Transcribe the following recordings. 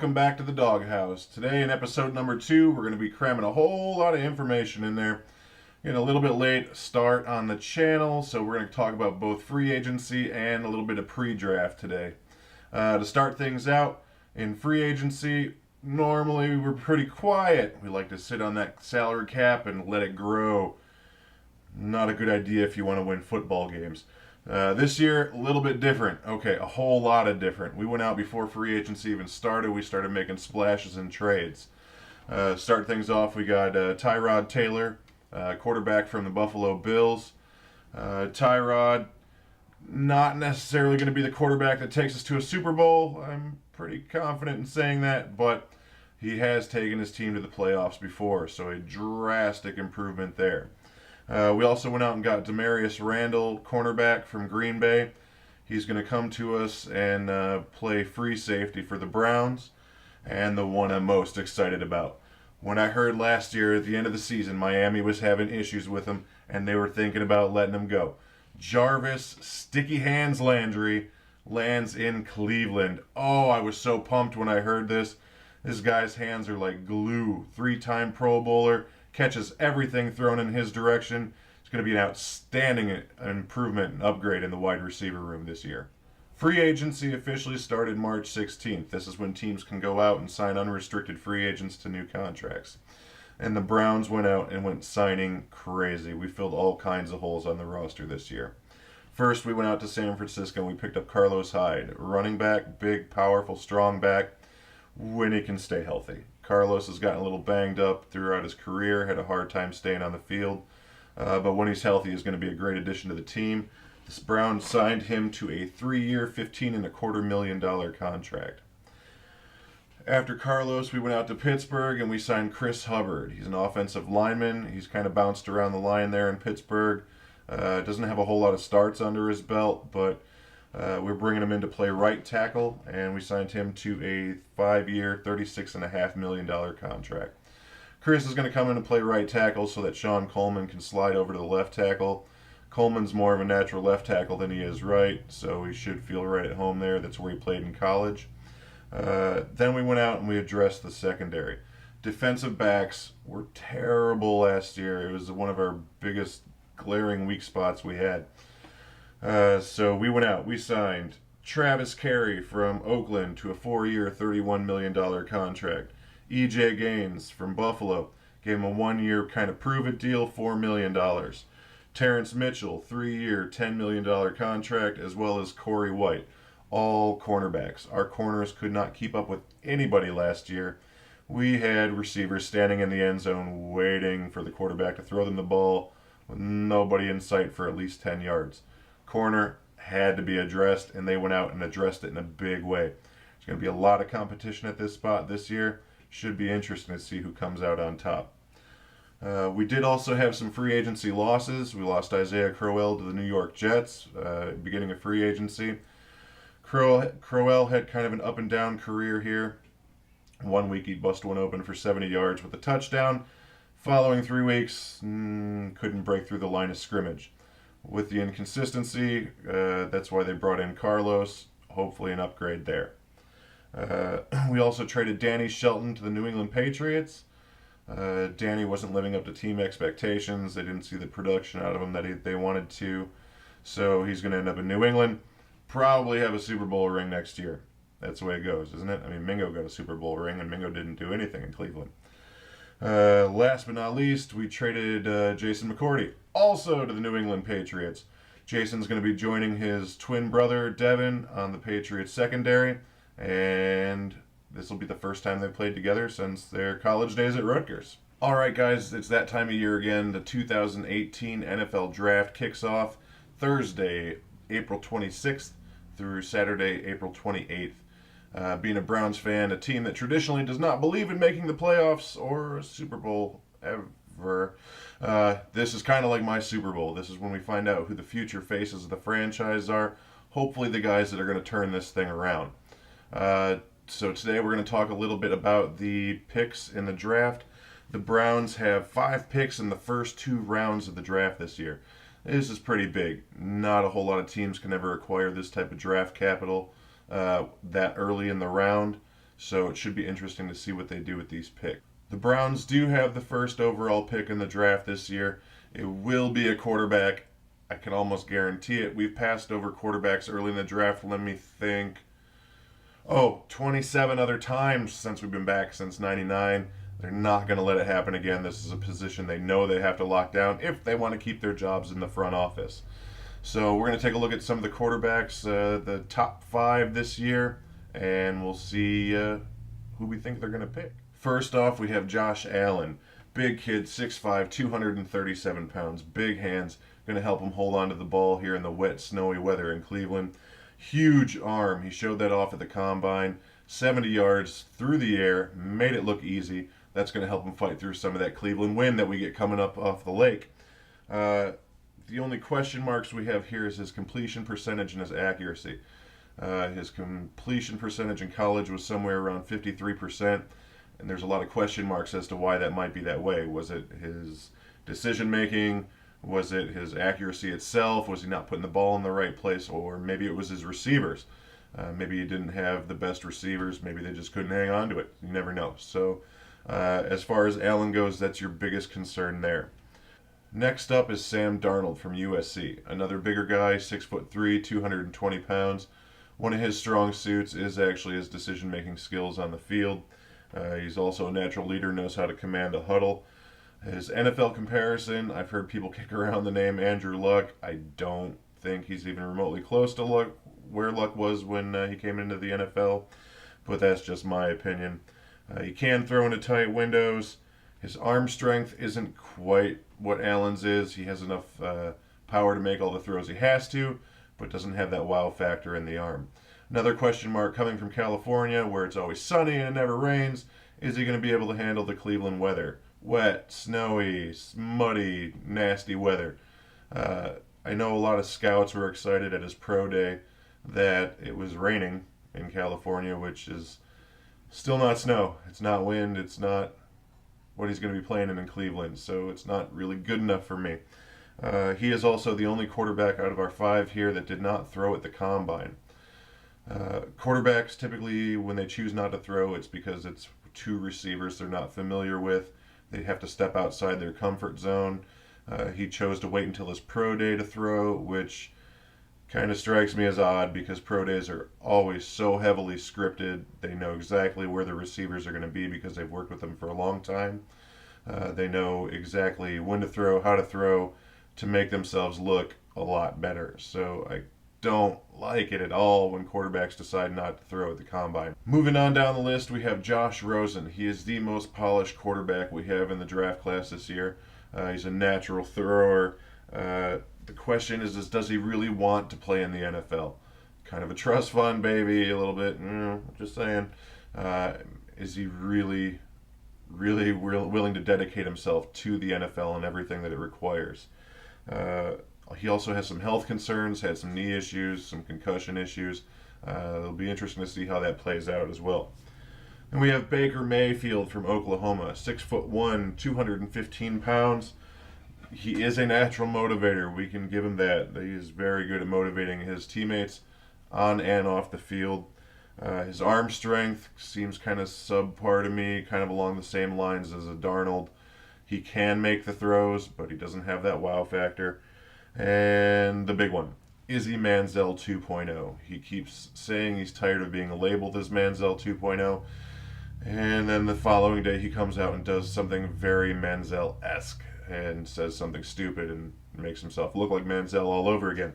welcome back to the Doghouse. Today, in episode number 2, we're going to be cramming a whole lot of information in there. Getting a little bit late start on the channel, so we're going to talk about both free agency and a little bit of pre-draft today. To start things out, in free agency, normally we're pretty quiet. We like to sit on that salary cap and let it grow. Not a good idea if you want to win football games. This year, a little bit different. Okay, a whole lot of different. We went out before free agency even started. We started making splashes in trades. Start things off, we got Tyrod Taylor, quarterback from the Buffalo Bills. Tyrod, not necessarily going to be the quarterback that takes us to a Super Bowl. I'm pretty confident in saying that, but he has taken his team to the playoffs before, so a drastic improvement there. We also went out and got Demarius Randall, cornerback from Green Bay. He's going to come to us and play free safety for the Browns, and the one I'm most excited about. When I heard last year at the end of the season Miami was having issues with him and they were thinking about letting him go, Jarvis Sticky Hands Landry lands in Cleveland. Oh, I was so pumped when I heard this. This guy's hands are like glue. 3-time Pro Bowler. Catches everything thrown in his direction. It's going to be an outstanding improvement and upgrade in the wide receiver room this year. Free agency officially started March 16th. This is when teams can go out and sign unrestricted free agents to new contracts. And the Browns went out and went signing crazy. We filled all kinds of holes on the roster this year. First, we went out to San Francisco and we picked up Carlos Hyde. Running back, big, powerful, strong back, when he can stay healthy. Carlos has gotten a little banged up throughout his career, had a hard time staying on the field, but when he's healthy, he's going to be a great addition to the team. This Browns signed him to a 3-year, $15.25 million contract. After Carlos, we went out to Pittsburgh and we signed Chris Hubbard. He's an offensive lineman. He's kind of bounced around the line there in Pittsburgh. Doesn't have a whole lot of starts under his belt, but we're bringing him in to play right tackle, and we signed him to a 5-year, $36.5 million contract. Chris is going to come in and play right tackle so that Sean Coleman can slide over to the left tackle. Coleman's more of a natural left tackle than he is right, so he should feel right at home there. That's where he played in college. Then we went out and we addressed the secondary. Defensive backs were terrible last year. It was one of our biggest glaring weak spots we had. So we went out. We signed Travis Carey from Oakland to a 4-year, $31 million contract. E.J. Gaines from Buffalo gave him a 1-year kind of prove-it deal, $4 million. Terrence Mitchell, 3-year, $10 million contract, as well as Corey White, all cornerbacks. Our corners could not keep up with anybody last year. We had receivers standing in the end zone waiting for the quarterback to throw them the ball with nobody in sight for at least 10 yards. Corner had to be addressed, and they went out and addressed it in a big way. There's going to be a lot of competition at this spot this year. Should be interesting to see who comes out on top. We did also have some free agency losses. We lost Isaiah Crowell to the New York Jets, beginning of free agency. Crowell had kind of an up and down career here. 1 week he busted one open for 70 yards with a touchdown. Following 3 weeks, couldn't break through the line of scrimmage. With the inconsistency, that's why they brought in Carlos. Hopefully an upgrade there. We also traded Danny Shelton to the New England Patriots. Danny wasn't living up to team expectations. They didn't see the production out of him that they wanted to. So he's going to end up in New England. Probably have a Super Bowl ring next year. That's the way it goes, isn't it? I mean, Mingo got a Super Bowl ring, and Mingo didn't do anything in Cleveland. Last but not least, we traded Jason McCourty, also to the New England Patriots. Jason's going to be joining his twin brother, Devin, on the Patriots secondary, and this will be the first time they've played together since their college days at Rutgers. All right, guys, it's that time of year again. The 2018 NFL Draft kicks off Thursday, April 26th through Saturday, April 28th. Being a Browns fan, a team that traditionally does not believe in making the playoffs or a Super Bowl ever, this is kind of like my Super Bowl. This is when we find out who the future faces of the franchise are. Hopefully the guys that are going to turn this thing around. So today we're going to talk a little bit about the picks in the draft. The Browns have 5 picks in the first 2 rounds of the draft this year. This is pretty big. Not a whole lot of teams can ever acquire this type of draft capital that early in the round. So it should be interesting to see what they do with these picks. The Browns do have the first overall pick in the draft this year. It will be a quarterback. I can almost guarantee it. We've passed over quarterbacks early in the draft. Let me think. Oh, 27 other times since we've been back since 99. They're not going to let it happen again. This is a position they know they have to lock down if they want to keep their jobs in the front office. So we're going to take a look at some of the quarterbacks, the top 5 this year, and we'll see who we think they're going to pick. First off, we have Josh Allen. Big kid, 6'5", 237 pounds, big hands, going to help him hold on to the ball here in the wet, snowy weather in Cleveland. Huge arm. He showed that off at the combine. 70 yards through the air, made it look easy. That's going to help him fight through some of that Cleveland wind that we get coming up off the lake. The only question marks we have here is his completion percentage and his accuracy. His completion percentage in college was somewhere around 53%, and there's a lot of question marks as to why that might be that way. Was it his decision making? Was it his accuracy itself? Was he not putting the ball in the right place? Or maybe it was his receivers. Maybe he didn't have the best receivers. Maybe they just couldn't hang on to it. You never know. So as far as Allen goes, that's your biggest concern there. Next up is Sam Darnold from USC. Another bigger guy, 6'3", 220 pounds. One of his strong suits is actually his decision-making skills on the field. He's also a natural leader, knows how to command a huddle. His NFL comparison, I've heard people kick around the name Andrew Luck. I don't think he's even remotely close to Luck, where Luck was when he came into the NFL, but that's just my opinion. He can throw into tight windows. His arm strength isn't quite what Allen's is. He has enough power to make all the throws he has to, but doesn't have that wow factor in the arm. Another question mark coming from California, where it's always sunny and it never rains. Is he going to be able to handle the Cleveland weather? Wet, snowy, muddy, nasty weather. I know a lot of scouts were excited at his pro day that it was raining in California, which is still not snow. It's not wind. It's not what he's going to be playing in Cleveland, so it's not really good enough for me. He is also the only quarterback out of our 5 here that did not throw at the combine. Quarterbacks typically, when they choose not to throw, it's because it's 2 receivers they're not familiar with. They have to step outside their comfort zone. He chose to wait until his pro day to throw, which kind of strikes me as odd because pro days are always so heavily scripted. They know exactly where the receivers are going to be because they've worked with them for a long time. They know exactly when to throw, how to throw to make themselves look a lot better. So I don't like it at all when quarterbacks decide not to throw at the combine. Moving on down the list, we have Josh Rosen. He is the most polished quarterback we have in the draft class this year. He's a natural thrower. The question is, does he really want to play in the NFL? Kind of a trust fund baby, a little bit. Just saying. Is he really willing to dedicate himself to the NFL and everything that it requires? He also has some health concerns, had some knee issues, some concussion issues. It'll be interesting to see how that plays out as well. And we have Baker Mayfield from Oklahoma, 6'1", 215 pounds. He is a natural motivator. We can give him that. He is very good at motivating his teammates on and off the field. His arm strength seems kind of subpar to me, kind of along the same lines as a Darnold. He can make the throws, but he doesn't have that wow factor. And the big one, Izzy Manziel 2.0. He keeps saying he's tired of being labeled as Manziel 2.0. And then the following day he comes out and does something very Manziel-esque and says something stupid and makes himself look like Manziel all over again.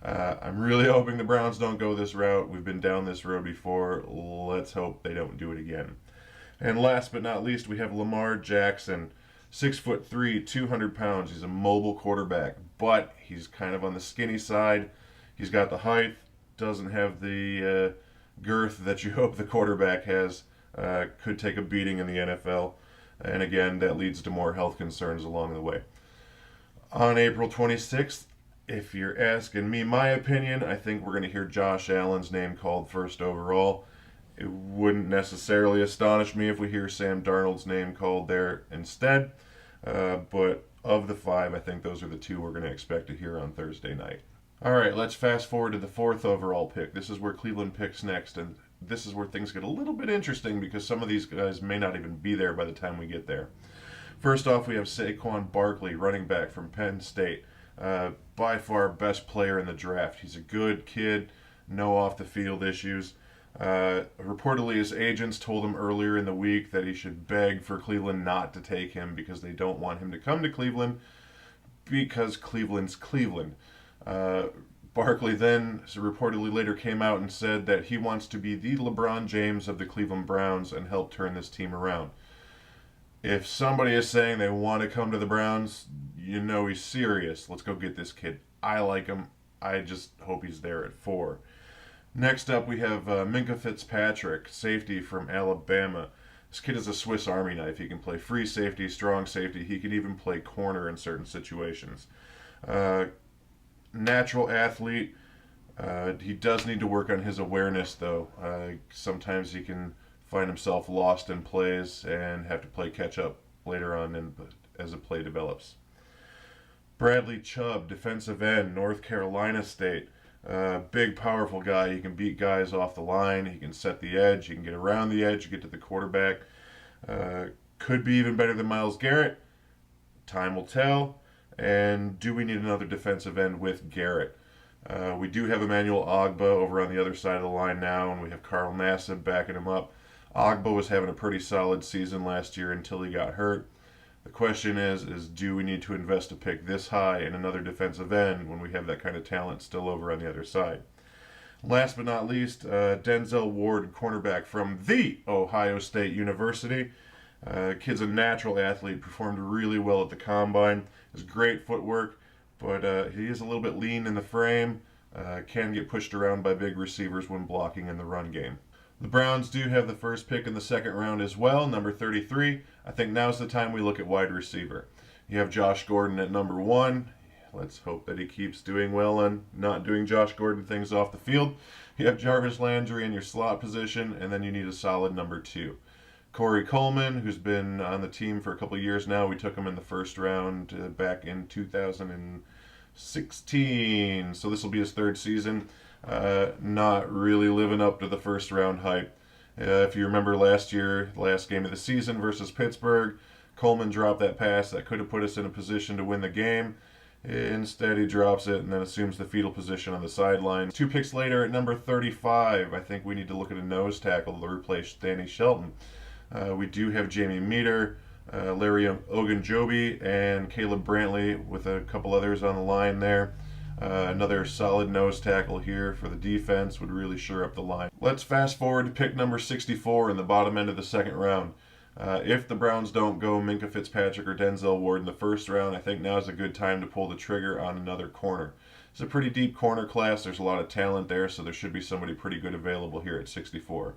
I'm really hoping the Browns don't go this route. We've been down this road before. Let's hope they don't do it again. And last but not least, we have Lamar Jackson, 6'3", 200 pounds. He's a mobile quarterback, but he's kind of on the skinny side. He's got the height, doesn't have the girth that you hope the quarterback has. Could take a beating in the NFL. And again, that leads to more health concerns along the way. On April 26th, if you're asking me my opinion, I think we're going to hear Josh Allen's name called first overall. It wouldn't necessarily astonish me if we hear Sam Darnold's name called there instead. But of the 5, I think those are the 2 we're going to expect to hear on Thursday night. All right, let's fast forward to the 4th overall pick. This is where Cleveland picks next. And this is where things get a little bit interesting because some of these guys may not even be there by the time we get there. First off, we have Saquon Barkley, running back from Penn State. By far best player in the draft. He's a good kid, no off the field issues. Reportedly, his agents told him earlier in the week that he should beg for Cleveland not to take him because they don't want him to come to Cleveland because Cleveland's Cleveland. Barkley then reportedly later came out and said that he wants to be the LeBron James of the Cleveland Browns and help turn this team around. If somebody is saying they want to come to the Browns, you know he's serious. Let's go get this kid. I like him. I just hope he's there at 4. Next up, we have Minkah Fitzpatrick, safety from Alabama. This kid is a Swiss Army knife. He can play free safety, strong safety. He can even play corner in certain situations. Natural athlete. He does need to work on his awareness, though. Sometimes he can find himself lost in plays and have to play catch up later on as a play develops. Bradley Chubb, defensive end, North Carolina State. Big, powerful guy. He can beat guys off the line. He can set the edge. He can get around the edge, get to the quarterback. Could be even better than Myles Garrett. Time will tell. And do we need another defensive end with Garrett? We do have Emmanuel Ogbah over on the other side of the line now, and we have Carl Nassib backing him up. Ogbah was having a pretty solid season last year until he got hurt. The question is do we need to invest a pick this high in another defensive end when we have that kind of talent still over on the other side? Last but not least, Denzel Ward, cornerback from The Ohio State University. Kid's a natural athlete, performed really well at the combine. Has great footwork, but he is a little bit lean in the frame. Can get pushed around by big receivers when blocking in the run game. The Browns do have the first pick in the second round as well, number 33. I think now's the time we look at wide receiver. You have Josh Gordon at number 1. Let's hope that he keeps doing well and not doing Josh Gordon things off the field. You have Jarvis Landry in your slot position, and then you need a solid number 2. Corey Coleman, who's been on the team for a couple of years now. We took him in the first round back in 2016. So this will be his 3rd season. Not really living up to the first round hype. If you remember last year, last game of the season versus Pittsburgh, Coleman dropped that pass that could have put us in a position to win the game. Instead, he drops it and then assumes the fetal position on the sideline. 2 picks later at number 35, I think we need to look at a nose tackle to replace Danny Shelton. We do have Jamie Meter, Larry Ogunjobi, and Caleb Brantley with a couple others on the line there. Another solid nose tackle here for the defense would really shore up the line. Let's fast forward to pick number 64 in the bottom end of the second round. If the Browns don't go Minkah Fitzpatrick or Denzel Ward in the first round, I think now is a good time to pull the trigger on another corner. It's a pretty deep corner class. There's a lot of talent there, so there should be somebody pretty good available here at 64.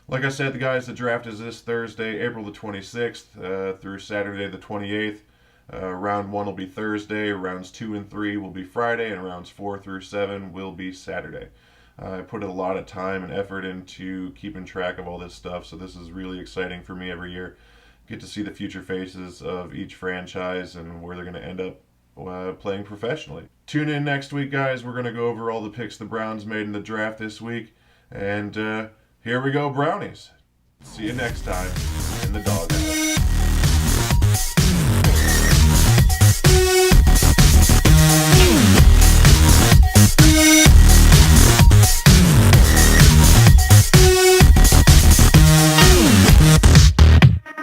Like I said, the guys, the draft is this Thursday, April the 26th through Saturday the 28th. Round 1 will be Thursday, rounds 2 and 3 will be Friday, and rounds 4 through 7 will be Saturday. I put a lot of time and effort into keeping track of all this stuff, so this is really exciting for me every year. Get to see the future faces of each franchise and where they're going to end up playing professionally. Tune in next week, guys. We're going to go over all the picks the Browns made in the draft this week, and here we go, Brownies. See you next time in the doghouse.